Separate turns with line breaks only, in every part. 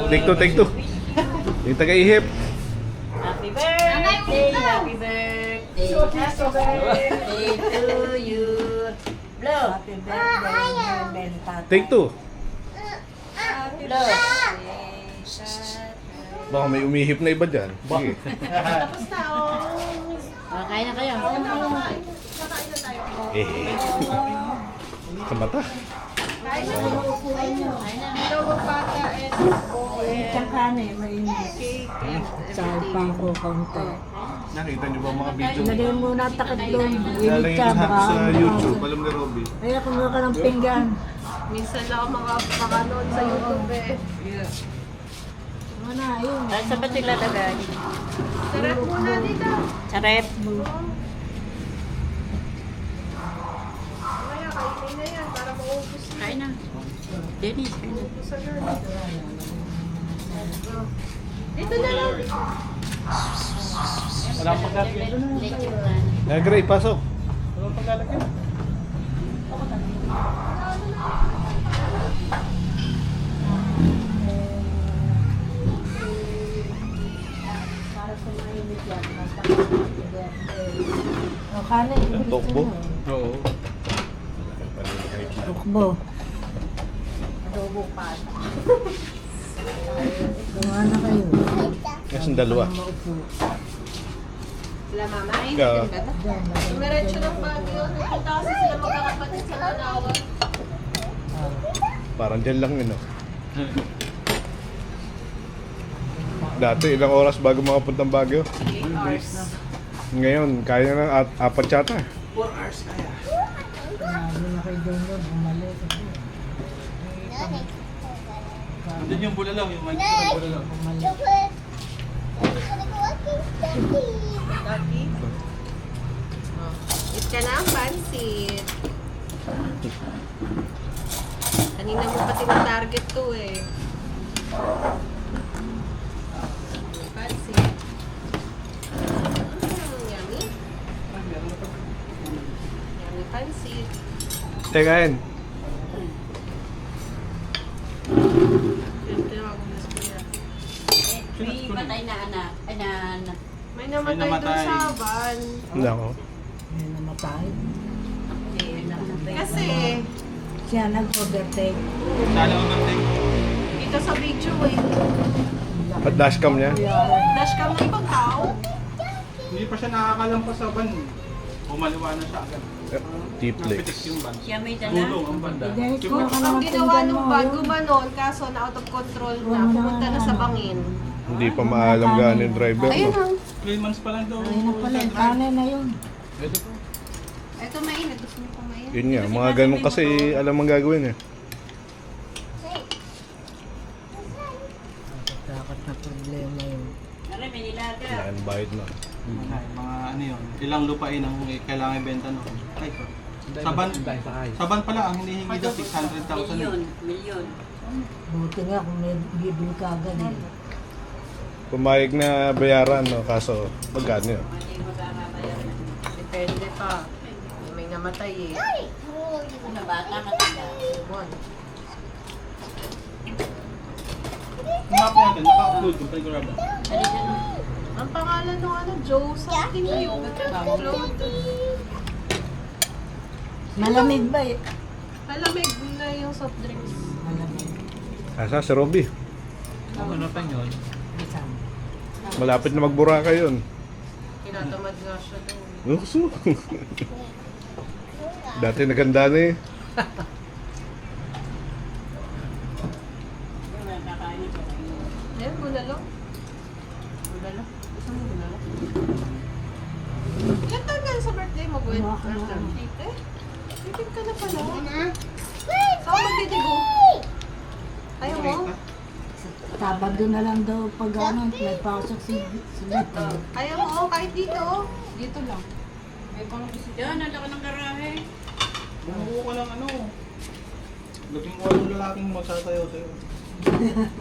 Take two, take two. Yung taga-ihip.
Happy birthday, happy birthday, happy birthday to you. Blow.
Happy birthday, Tata.
Take two.
Blow.
Baka may umihip na iba dyan. Sige.
Tapos na, oh.
Kain na kayo.
Kakain na tayo.
Sa mata.
Kain na. Dalawang bata and boy.
Isang kanin, mainit.
Cake.
Salpang ko kaunti.
Nakita niyo ba mga video?
Ilagay mo na takad doon. Init
Lalagay
ka,
ko sa
baka.
YouTube. Alam ni Robby.
Ay, kumuha ka ng pinggan.
Minsan lang ako makanood sa YouTube eh.
Ano na, ayun.
Ay, saan ba sila lagay?
Sarap muna dito.
Sarap.
Mamaya, kainin na yan para maubos na.
Kain na. Dennis, kain na.
Sa girl. Dito na lang.
Wala pang paglalagyan.
Lechon.
Nagray, pasok.
Wala pang lalagyan.
Para sa mainit yan. O, kanin.
Ang tokbo?
Oo.
Tukbo.
Adobo pa.
Gawa na kayo.
Kasi dalawa.
Maupo.
Sila mama, ay hindi
Ka-
ka ba?
Diyan, lagay.
Dumiretso ng Baguio. Nagpunta kasi sila magkakapatid sa Manawan.
Parang dyan lang yun, no? Dati, ilang oras bago makapuntang Baguio?
8 hours.
Ngayon, kaya na ng apat yata.
4 hours kaya.
Sinabi na kayo doon doon, bumalik.
Doon yung bulalaw, yung mic ng bulalaw.
Bumalik.
Dati. Eat ka na ang pansit. Kanina mo pa tina-target to eh. Pansit. Yummy. Yummy pansit.
Tekain.
Yung tinawag mo sa kuya.
May patay na anak. Ay, na anak.
May namatay doon
namatay.
sa van.
Nako.
May namatay.
Kasi,
Siya nag-overtake.
Sala ko ng take.
dito sa video eh.
At dashcam niya.
Dashcam ng ibang tao.
Hindi pa siya nakakalampas sa van. Umaliwa na siya agad.
Deep
Napitik
legs.
yung van.
Siya may dala.
Gulong ang banda.
Dennis, kuha ka
Ang
ng
ginawa
pinggan
ng
mo.
van,
yun.
gumanon, kaso na out of control na. Pumunta na sa bangin.
Hindi pa maalam gano'n yung driver,
Ayun
no?
ang.
3 months pa lang daw.
Ay na pala, yung kanin na yun.
Ito po.
Ito mainit. Gusto mo pa mainit?
Yun nga, mga ganun kasi alam ang gagawin eh.
Takot na problema yun.
Aray, may nilaga.
Kailangan bayad na.
Ay, mga ano yun. Ilang lupain ang kailangan ibenta no. Ay, saban pala ang hinihingi daw 600,000.
Milyon. Milyon.
Buti nga kung may bibili ka agad eh.
Pumayag na bayaran, no? Kaso, magkano yun?
Hindi magkakabayaran.
Depende pa. May namatay eh.
Ano, bata, matanda.
One.
Map natin, naka-upload yung pag-grab.
Halika na.
Ang pangalan ng ano, Joe something yung upload.
Malamig ba eh?
Malamig na yung soft drinks.
Malamig.
Asa, si Robby.
Ano pa yun?
Isang.
Malapit na magbura yun.
Tinatamad nga siya doon.
Ukso. Dati naganda na eh.
Yung kakain ko.
Ayan, bulalo. Bulalo. Gusto mo bulalo? Ilan taon ka na sa birthday mo, Gwen?
Wala ka na.
38 eh? Titig ka na pala. Saan ka magtitigo? Ayaw mo?
Sabado na lang daw pag ano, may pasok si Lito.
Ayaw mo, kahit dito. Dito lang. May pang
Yan, ang laki ng garahe.
Bumuo ka lang ano. Laging mo yung lalaking magsasayaw sa'yo.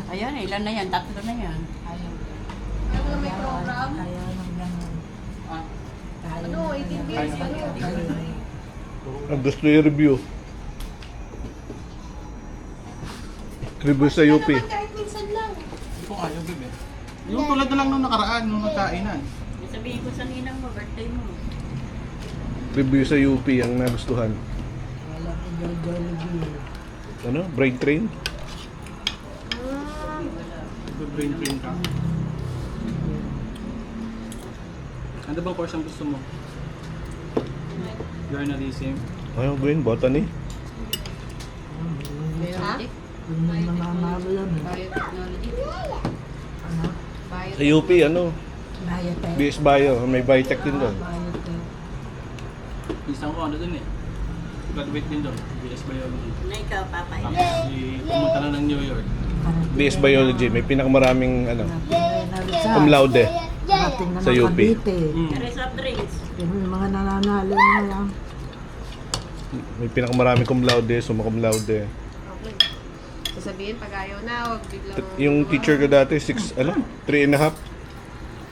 Ayan, ilan na yan? Tatlo na yan.
Ayaw.
Ayaw mo na may program.
Ayaw ng ganun.
Ah,
Ayaw
Ano,
ng
18
ganun.
days? Ano?
Ayaw.
Ang gusto i-review. Review sa UP.
Naman kahit minsan lang.
Hindi ko ayaw, bebe. Yung tulad na lang nung nakaraan, nung nagkainan.
Sabihin ko sa ninang mo, birthday mo.
Review sa UP ang nagustuhan.
Wala ko Jollibee.
Ano? Brain train?
Brain train ka. Ano bang course ang gusto mo? Journalism.
Ayaw gawin, botany.
Ha?
Yung nanganalo yan eh.
Biotechnology.
Ano?
Sa UP, ano?
Biotech.
BS Bio. May biotech din doon.
Biotech.
Isang ko ano dun eh. Graduate din doon. BS Biology.
Na ikaw, papay.
Tapos pumunta na ng New York.
BS Biology. May pinakamaraming ano,
Cum
cum laude.
sa
sa UP.
Kare soft drinks.
Yung mga nananalo na lang.
May pinakamaraming cum laude, summa cum laude.
Okay. Sasabihin, pag ayaw na, huwag biglang...
Yung teacher ko dati, 3.5.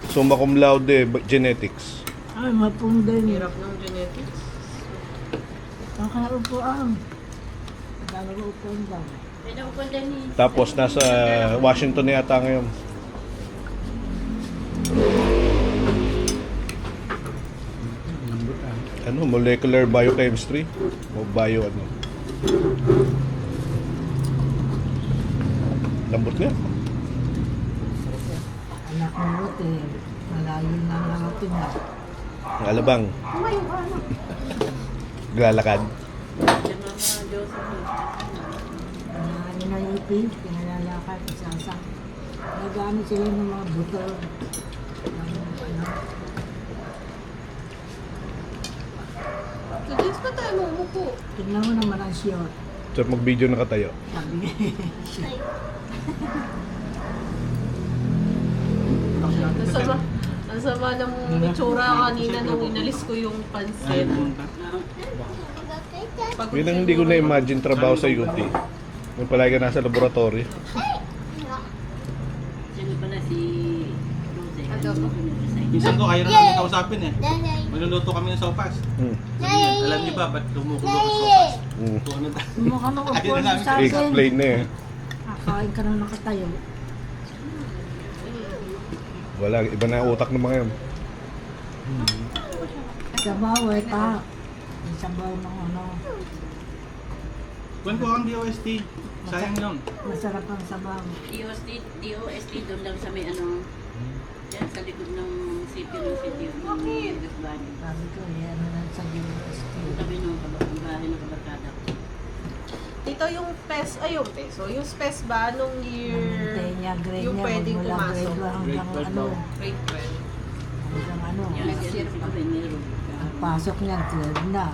Summa cum laude, genetics.
Ay, mapundin.
Hirap ng genetics.
Nakaupuan. Nakaupuan daw.
Pinaupan din ni...
Tapos nasa Washington yata ngayon. Ano, molecular biochemistry o bio ano. Lambot nga.
Anak mo buti. Malayo na natin na.
Ang alabang. Glalakad.
Sa mga Joseph.
Ano na ipin, pinalalakad, isasak. Nagamit sila ng mga buto.
So, James, pa tayo umupo?
Tignan mo naman ang short.
So mag-video nakatayo.
Sabi niya.
Ang sama ng itsura kanina nung inalis ko yung pansit. Pagod
Yun ang hindi ko
siguro.
na-imagine trabaho sa UP. Yung palagi ka nasa laboratory.
Sino pala si... Jose?
Adobo.
Minsan ko ayaw na namin kausapin eh. Magluluto kami ng sopas.
Hmm.
Alam niyo ba ba't kumukulo ka sopas?
Hmm.
Kung ano
Mukha nung
Ayun
upuan
na namin
sa akin.
I-explain na eh.
Kakain ka na nakatayo.
Wala, iba na ang utak ng mga yun.
Sabaw eh pa. Yung sabaw ng ano.
Kuwan ko ang DOST. Sayang yun.
Masarap ang sabaw.
DOST doon lang sa may ano... Yan, sa likod ng city ng Gasbani.
Sabi ko, yan na sa UST.
Sabi nung bahay ng kabarkada ko.
Ito yung yung peso. Yung spes ba nung year...
Hintay niya, grade
yung
niya.
pwedeng
Mula
pumasok.
grade 1 hanggang
Grade 12
ano.
daw.
Grade 12.
Hanggang ano.
Yan,
Next year
si
pa.
Benero.
Ang pasok niya, 12 na.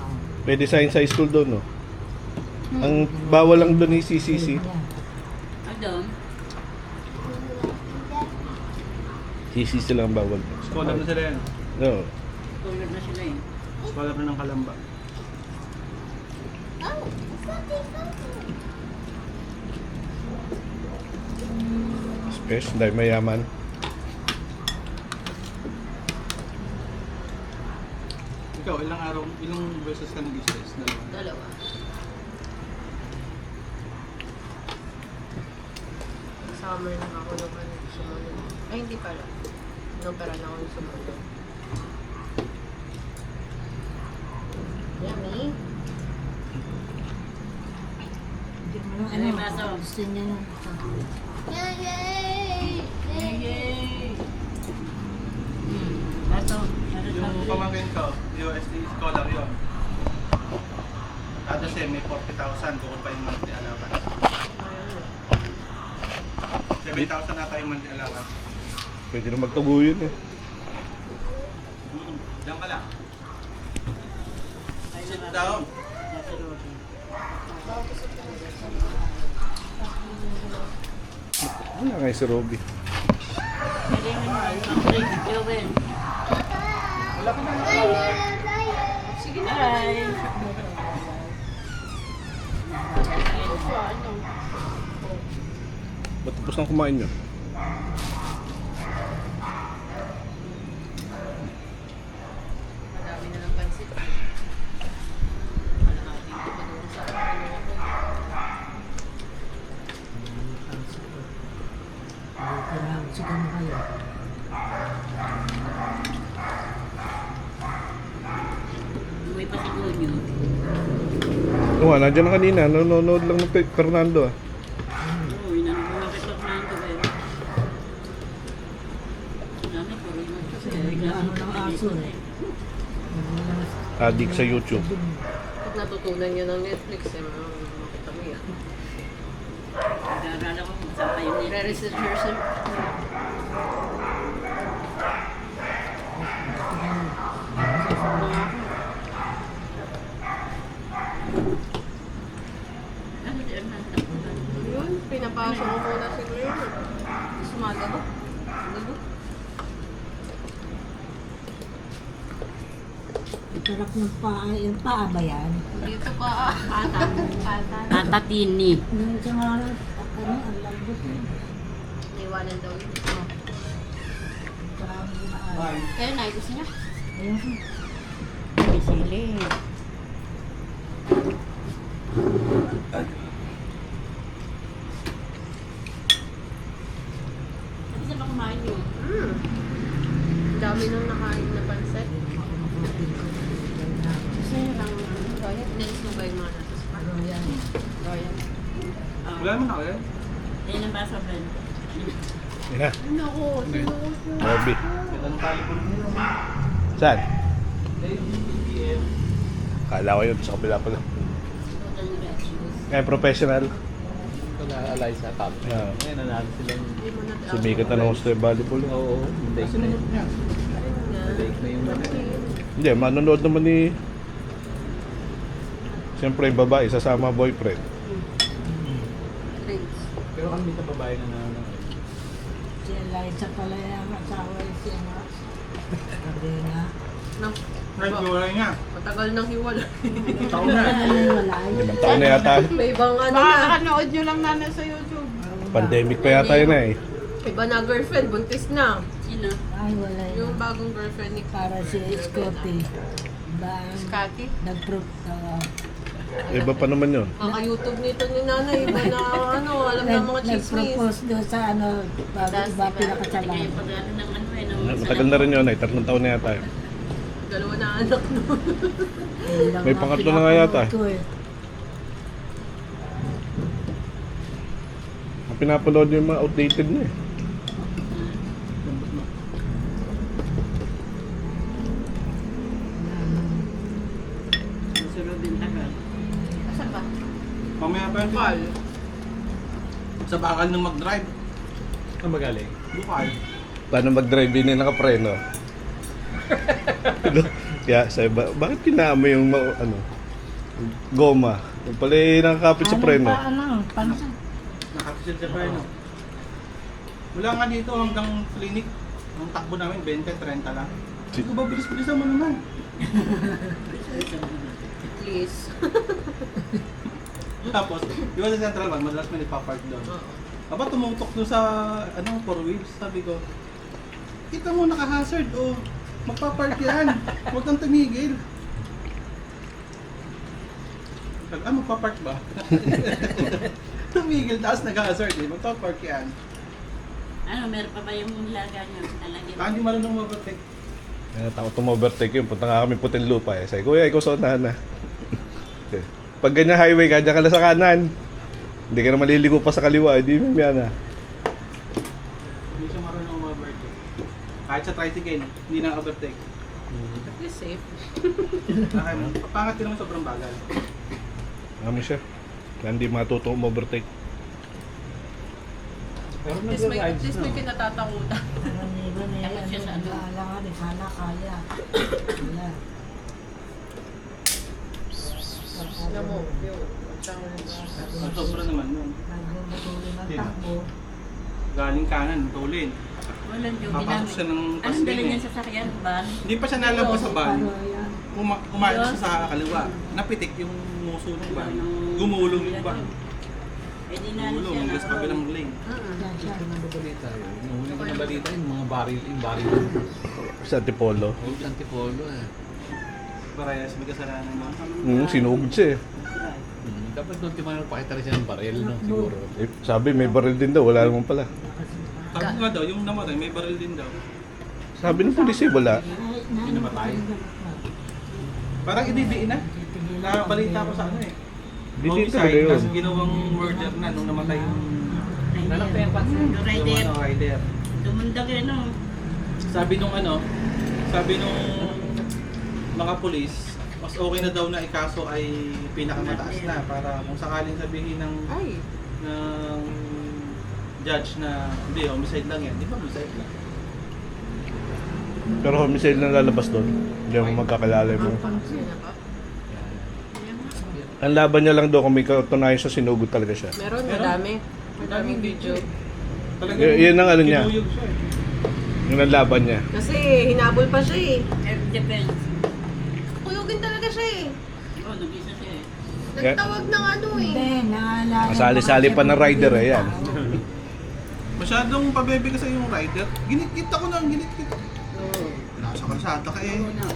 Pwede science high school doon, no? Ang bawal lang doon ni CCC.
Adam,
CCC lang ang bawal.
Scholar na sila yan.
No.
tulad na sila eh.
Scholar na ng Kalamba.
Space, dahil mayaman.
Ikaw, ilang beses ka nag-stress?
Dalawa. Summer na ako nung ano, sumunod. Ay, hindi pala. Inopera na ako yung sumunod. Yummy.
Hindi mo lang
Ano yung baso?
Gusto niya yung
Baso,
Yung pamangkin ko, USD scholar yun. Kada sem may 40,000, bukod pa yung monthly allowance. 7,000 nata yung monthly allowance.
Pwede na magtubo yun eh.
Diyan ka lang. Sit down.
Wala nga si Robby.
pwede mo ang drink, Joel.
Sige na.
Hi!
Ba't tapos nang kumain nyo?
Madami na ng pansit. Wala natin ito doon sa ano ako.
Sigan mo kayo.
Uwi pa siguro yun.
Oo nga, nandiyan na kanina. Nanonood lang ng Fernando ah.
Oo, inano ko lang kay Fernando eh. Namin, puro yun kasi.
Ano ng aso eh.
Adik sa YouTube.
Pag natutunan nyo ng Netflix, eh, makita mo yan.
Nag-aalala ko kung saan pa yung nila.
Re-research.
Ano din ang
Yun, pinapasok ko muna siguro yun. Sumaga ko. Gago.
Sarap ng paa. Yung paa ba yan?
Dito pa. Patan.
Tatatini.
Yung isang araw, ang lambot yun.
Iwanan daw yun.
Parang ginaan.
Kaya na, gusto niya?
Ayun ko.
May sili. Ano sa ba kumain yun?
Dami nang nakain na pansit. Gusto niyo lang Royal? Next mo ba yung mga natas?
Royal.
Royal.
Wala naman ako eh.
Ayun ang baso, Ben.
Yan na.
Naku, sinuso.
Bobby.
Ganda ng tali ko.
Saan? Kala ko yun sa kabila pala.
Total red juice.
Eh, professional.
Alay sa top.
Yeah.
Ngayon, nanalo sila.
Hindi mo na
Sumikat na ng gusto yung volleyball.
Oo, take na yun.
niya.
Take na yung
Hindi, manonood naman ni... Siyempre yung babae, sasama boyfriend.
drinks.
Pero kami sa babae na
Si Eliza pala yung asawa si ano. Sabi nga.
No.
Right, wala niya.
Matagal nang hiwala.
Taon na.
Wala yun.
5 taon na yata.
May ibang ano
Baka
na.
nakanood nyo lang nana sa YouTube.
Pandemic pa yata yun eh.
Iba na girlfriend, buntis na.
Sino?
Ay, wala yun.
Yung bagong girlfriend ni
Para si Scotty. Ba,
Scotty.
nag-proof.
Iba pa naman yun.
Kaka-YouTube nito ni nanay. Iba na ano, alam na mga chismis.
Nag-propose doon sa ano, bago iba pinakasalan.
Kaya pag ano ng ano eh. nung
Matagal na rin yun eh. 3 taon na yata yun.
Dalawa na anak nun.
May pangatlo na nga yata. Ang pinapanood yung mga outdated na eh.
Si Robin Tagal.
Asan ba?
Mamaya pa yung
Bukal.
Sa bakal nung mag-drive.
Ang magaling.
Bukal.
Paano mag-drive din nakapreno? Kaya sabi ba, bakit kinama yung ano, goma? Yung pala nakakapit sa preno.
Paano?
Nakapisil sa preno. Wala nga dito hanggang clinic. Ang takbo namin, 20-30 lang. Hindi ko ba bilis-bilisan mo naman?
Please.
Tapos, di ba sa Central Bank, madalas may nagpa-park doon. Aba, tumutok doon sa, ano, 4 wheels. Sabi ko, kita mo naka-hazard, oh. Magpa-park yan. Huwag kang tumigil. Sabi, magpa-park ba? Tumigil, tapos nag-hazard eh. Magpa-park yan.
Ano, meron pa ba yung nilaga niyo? Talagyan.
Baka hindi marunong mag-overtake.
Takot tumovertake yun. Punta nga kami putin lupa eh. Sabi, kuya, ikaw sa unahan na. Pag ganyan highway ka, dyan ka lang sa kanan. Hindi ka na maliligo pa sa kaliwa. Hindi mo yan ah.
Hindi siya marunong mag-overtake. Kahit sa tricycle, hindi na overtake.
At least safe.
Pangat din naman sobrang bagal.
Kami siya. Kaya hindi matuto overtake.
Pero
At least may kinatatakutan.
Takot siya sa ano.
Alangan, sana kaya. Wala.
Alam mo, yung
Sobra naman nun.
Nagmumutuloy ng takbo.
Galing kanan, tulin.
Walang yung
Papasok siya ng
Anong
pasting
dala
eh.
niya sa sakyan? Ban?
Hindi pa siya nalabas sa van.
Ano yan?
Kumain siya sa kaliwa. Napitik yung muso ng van. Gumulong yung van.
Eh di na
Gumulong hanggang sa kabilang lane.
Yan siya.
Ito na balita yun. Nahuli ko na balita yung mga baril.
Sa Antipolo.
Huwag antipolo eh.
Parehas, may kasalanan yun.
Sinugod siya eh.
Dapat doon timano pakita rin siya ng baril, no? Siguro.
Sabi may baril din daw. Wala naman pala.
Sabi nga daw, yung namatay, may baril din daw.
Sabi ng pulis wala.
Hindi
namatay?
Parang ididiin na. Nabalita ko sa ano eh.
Hindi
Homicide,
talaga yun.
tapos ginawang murder na nung namatay yung
Yung rider.
rider.
Dumundag yun, no?
Sabi nung mga pulis, mas okay na daw na ikaso ay pinakamataas na para kung sakaling sabihin ng
Ay,
judge na hindi, homicide lang yan. Di ba homicide lang?
Pero homicide na lalabas doon. Hindi ako magkakalala mo. Ang laban niya lang doon kung may katunayan siya, sinugod talaga siya.
meron,
Meron?
madami. Madaming video.
Yan ang ano niya.
kinuyog siya eh.
Yung ang laban niya.
Kasi hinabol pa siya eh.
Self-defense.
Kuyugin talaga siya eh.
Oh, nag-isa siya eh.
Nagtawag ng ano eh.
Hindi, naalala.
Masali-sali pa ng rider eh, yan.
Masyadong pabebe kasi yung rider. Ginit-git ako nang ginit-git.
Oo.
Nasa kalsada ka eh.
Oo na.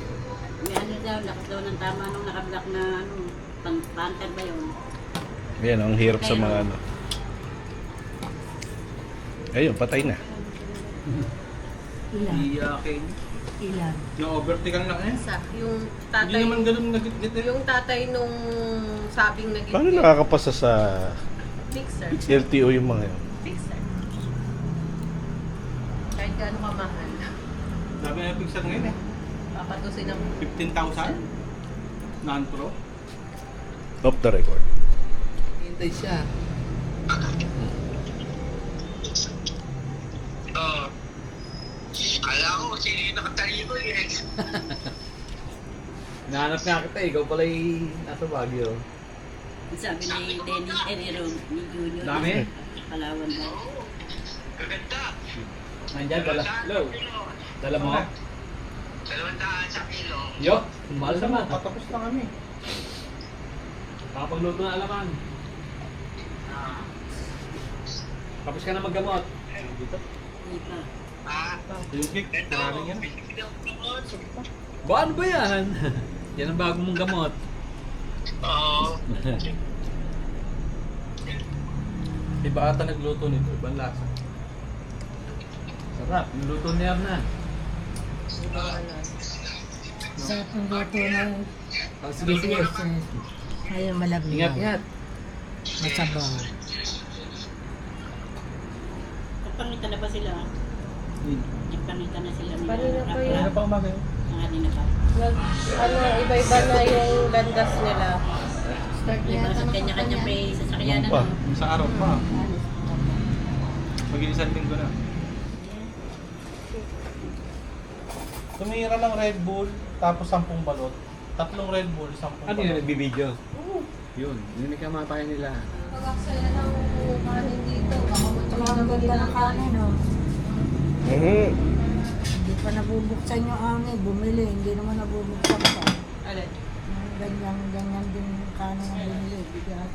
May ano daw, lakas daw ng tama nung nakablock na ano, pantag ba yun?
Yan, ang hirap sa mga ano. Ayun, patay na.
Ilan?
Iyakin.
Ilan?
Yung overtical lang eh.
Yung
Hindi
tatay,
naman ganun nagit-git eh.
yung tatay nung sabing naging
Paano nakakapasa sa
fixer.
LTO yung mga yun?
Fixer. Kahit gaano kamahal.
Sabi na picture ngayon eh.
Papatusin ang
15,000? Non-pro?
Off the record.
Hintay siya.
Kala ko, sino yung nakatalino eh.
Hinahanap nga kita, ikaw pala nasa Baguio.
Ang sabi ni Denny, ni Junior.
Dami?
Palawan daw.
Gaganda.
Nandyan, hello. Dala mo?
200 sa kilo.
Yo, mahal naman.
Patapos na kami.
Kapagluto na alaman. Tapos ka na maggamot. Dito.
Hindi pa.
Ah,
Yung kick,
ito.
maraming yan.
Ba, ano ba yan? Yan ang bago mong gamot.
Oo.
Iba ata nagluto nito, ibang lasa.
Sarap, yung luto niya na.
Sarap ng luto na yun.
Oh, sige, sige.
Ayun, malabnaw.
Ingat, ingat.
Masabaw.
Kapangita na ba sila? Nagpangita na sila.
Kanina pa yun.
Ano pa umaga yun?
Kanina pa.
Iba-iba na yung landas nila.
Diba sa kanya-kanya may sasakyan na.
Pa.
Sa araw pa. Mag-iisang linggo na. Tumira ng Red Bull, tapos 10 balot. 3 Red Bull, 10 balot.
Ano yun, nagbibideo? Yun, yun yung kamatayan nila.
Pag-aksaya ng kanin dito, baka
Ang ganda ng kanin, oh.
Mhm.
Hindi pa nabubuksan yung angin. Bumili, hindi naman nabubuksan pa.
Alin?
Ganyan din yung kanin ang bumili. Bigat.